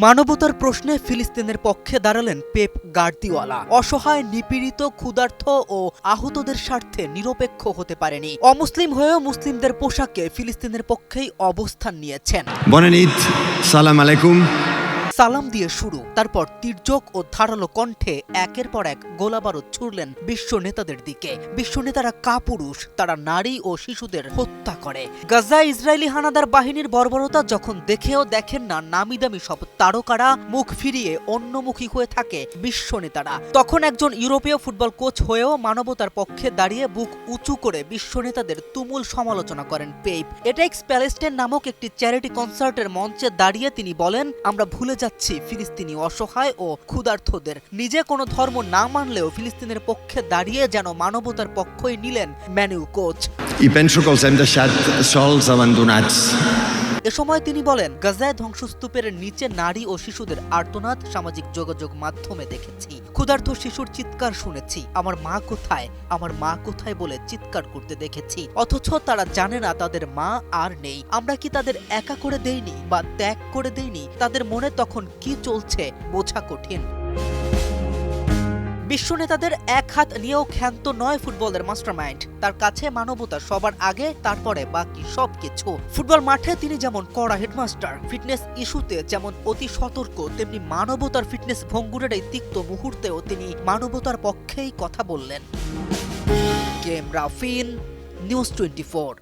মানবতার প্রশ্নে ফিলিস্তিনের পক্ষে দাঁড়ালেন পেপ গার্দিওলা। অসহায়, নিপীড়িত, ক্ষুধার্ত ও আহতদের স্বার্থে নিরপেক্ষ হতে পারেনি। অমুসলিম হয়েও মুসলিমদের পোশাকে ফিলিস্তিনের পক্ষেই অবস্থান নিয়েছেন। বনেনিত, সালাম আলাইকুম। সালাম দিয়ে শুরু, তারপর তির্যক ও ধারালো কণ্ঠে একের পর এক গোলাবারুদ ছুড়লেন বিশ্ব নেতাদের দিকে। বিশ্ব নেতারা কাপুরুষ, তারা নারী ও শিশুদের হত্যা করে। গাজায় ইসরায়েলি হানাদার বাহিনীর বর্বরতা যখন দেখেও দেখেন না নামিদামি সব তারকারা, মুখ ফিরিয়ে অন্যমুখী হয়ে থাকে বিশ্ব নেতারা, তখন একজন ইউরোপীয় ফুটবল কোচ হয়েও মানবতার পক্ষে দাঁড়িয়ে বুক উঁচু করে বিশ্ব নেতাদের তুমুল সমালোচনা করেন পেপ। এটেক্স প্যালেস্টাইন নামক একটি চ্যারিটি কনসার্টের মঞ্চে দাঁড়িয়ে তিনি বলেন, আমরা ভুলে যাচ্ছি ফিলিস্তিনি অসহায় ও ক্ষুধার্তদের। নিজে কোনো ধর্ম না মানলেও ফিলিস্তিনের পক্ষে দাঁড়িয়ে যেন মানবতার পক্ষই নিলেন Manu coach. I penso que els hem deixat sols, abandonats. এ সময় তিনি বলেন, গাজায় ধ্বংসস্তূপের নিচে নারী ও শিশুদের আর্তনাদ সামাজিক যোগাযোগ মাধ্যমে দেখেছি। ক্ষুধার্ত শিশুর চিৎকার শুনেছি, আমার মা কোথায়, আমার মা কোথায় বলে চিৎকার করতে দেখেছি। অথচ তারা জানে না তাদের মা আর নেই। আমরা কি তাদের একা করে দেইনি বা ত্যাগ করে দেইনি? তাদের মনে তখন কি চলছে বোঝা কঠিন। বিশ্ব নেতাদের এক হাত নিয়েও ক্ষান্ত নয় ফুটবলের মাস্টারমাইন্ড। তার কাছে মানবতা সবার আগে, তারপরে বাকি সবকিছু। ফুটবল মাঠে তিনি যেমন কড়া হেডমাস্টার, ফিটনেস ইস্যুতে যেমন অতি সতর্ক, তেমনি মানবতার ফিটনেস ভঙ্গুরের এই তিক্ত মুহূর্তেও তিনি মানবতার পক্ষেই কথা বললেন। কেম রাফিন, নিউজ 24।